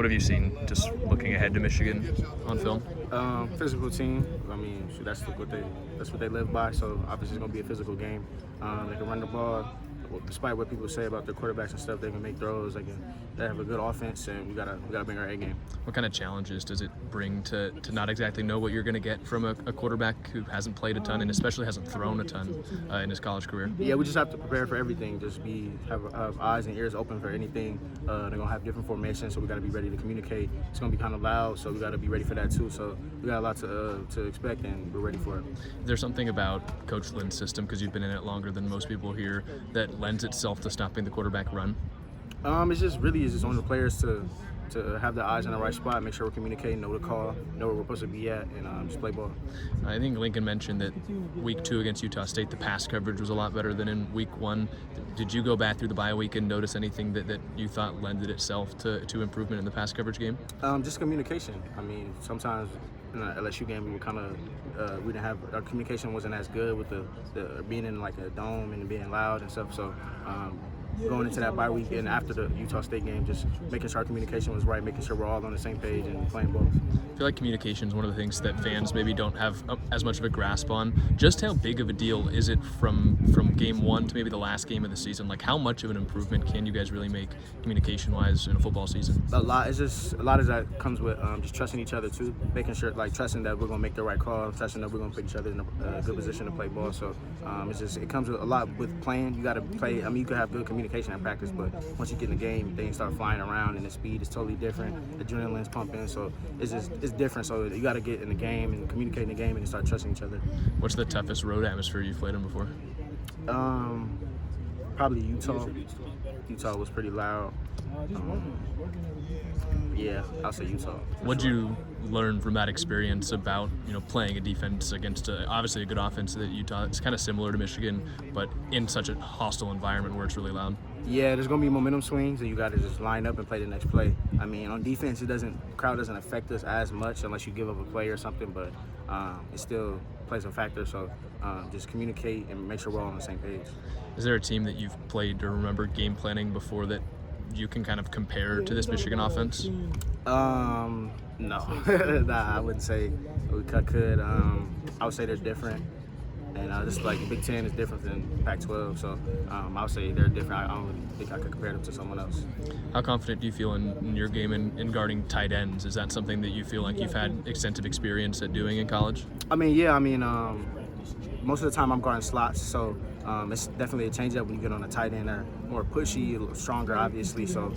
What have you seen just looking ahead to Michigan on film? Physical team. I mean, that's what they live by. So obviously it's gonna be a physical game. They can run the ball. Despite what people say about their quarterbacks and stuff, they can make throws. They have a good offense, and we gotta bring our A game. What kind of challenges does it bring to not exactly know what you're going to get from a quarterback who hasn't played a ton and especially hasn't thrown a ton in his college career? Yeah, we just have to prepare for everything. Just have eyes and ears open for anything. They're gonna have different formations, so we gotta be ready to communicate. It's gonna be kind of loud, so we gotta be ready for that too. So we got a lot to expect, and we're ready for it. There's something about Coach Lynn's system, because you've been in it longer than most people here, that lends itself to stopping the quarterback run? It's just on the players to have their eyes in the right spot, make sure we're communicating, know the call, know where we're supposed to be at, and just play ball. I think Lincoln mentioned that week 2 against Utah State, the pass coverage was a lot better than in week 1. Did you go back through the bye week and notice anything that you thought lended itself to improvement in the pass coverage game? Just communication. I mean, sometimes in the LSU game, we were kind of we didn't have our communication wasn't as good with the being in like a dome and being loud and stuff. So going into that bye week and after the Utah State game, just making sure our communication was right, making sure we're all on the same page and playing ball. I feel like communication is one of the things that fans maybe don't have as much of a grasp on. Just how big of a deal is it from game 1 to maybe the last game of the season? Like, how much of an improvement can you guys really make communication-wise in a football season? A lot of that comes with just trusting each other too, making sure trusting that we're gonna make the right call, trusting that we're gonna put each other in a good position to play ball. So it comes with a lot with playing. You got to play. I mean, you could have good communication in practice, but once you get in the game, things start flying around and the speed is totally different. Adrenaline's pumping, so it's different. So you got to get in the game and communicate in the game and start trusting each other. What's the toughest road atmosphere you've played in before? Probably Utah. Utah was pretty loud. Yeah, I'll say Utah. What'd you learn from that experience about playing a defense against obviously a good offense that Utah? It's kind of similar to Michigan, but in such a hostile environment where it's really loud. Yeah, there's gonna be momentum swings, and you got to just line up and play the next play. I mean, on defense, crowd doesn't affect us as much unless you give up a play or something, but it still plays a factor. So just communicate and make sure we're all on the same page. Is there a team that you've played or remember game planning before that you can kind of compare to this Michigan offense? No, nah, I wouldn't say we could. I would say they're different, and just like Big Ten is different than Pac-12, so I would say they're different. I don't really think I could compare them to someone else. How confident do you feel in your game in guarding tight ends? Is that something that you feel like you've had extensive experience at doing in college? I mean, yeah. I mean, most of the time I'm guarding slots, so it's definitely a change up when you get on a tight end. They're more pushy, a little stronger, obviously. So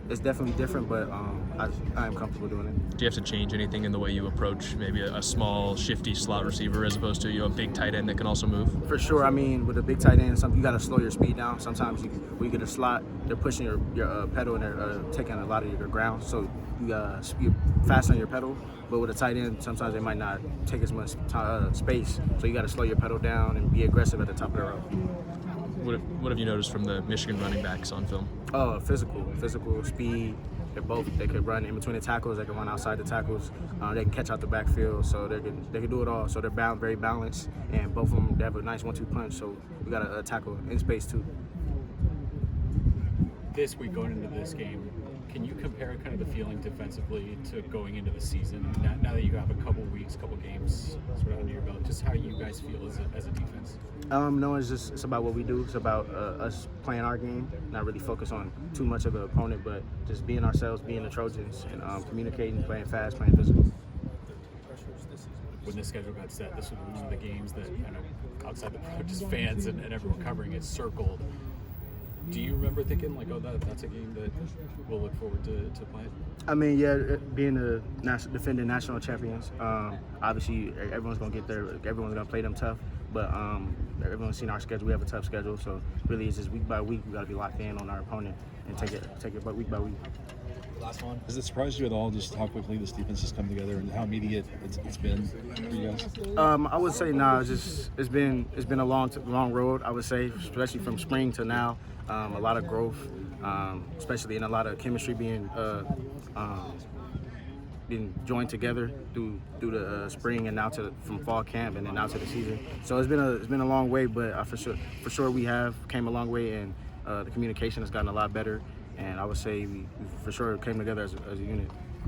it's definitely different, but I am comfortable doing it. Do you have to change anything in the way you approach maybe a small, shifty slot receiver as opposed to a big tight end that can also move? For sure. I mean, with a big tight end, you got to slow your speed down. Sometimes when you get a slot, they're pushing your pedal and they're taking a lot of your ground. So you're fast on your pedal. But with a tight end, sometimes they might not take as much space. So you got to slow your pedal down and be aggressive at the top of the road. What have you noticed from the Michigan running backs on film? Physical, speed. They could run in between the tackles. They can run outside the tackles. They can catch out the backfield. So they can do it all. So they're very balanced, and both of them they have a nice 1-2 punch. So we got to tackle in space too. This week going into this game, can you compare kind of the feeling defensively to going into the season? Now that you have a couple games sort of under your belt, just how you guys feel as a defense? No, it's about what we do. It's about us playing our game, not really focus on too much of the opponent, but just being ourselves, being the Trojans, and communicating, playing fast, playing physical. When the schedule got set, this was one of the games that kind of outside the just fans and everyone covering it circled. Do you remember thinking like, oh, that's a game that we'll look forward to playing? I mean, yeah, being the defending national champions, obviously everyone's gonna get there. Everyone's gonna play them tough, but everyone's seen our schedule. We have a tough schedule, so really it's just week by week. We gotta be locked in on our opponent and take it week by week. Last one. Has it surprised you at all just how quickly this defense has come together and how immediate it's been for you guys? I would say it's been a long road. I would say, especially from spring to now. A lot of growth, especially in a lot of chemistry being joined together through the spring and now from fall camp and then now to the season. So it's been a long way, but for sure we have came a long way, and the communication has gotten a lot better. and I would say we for sure came together as a unit.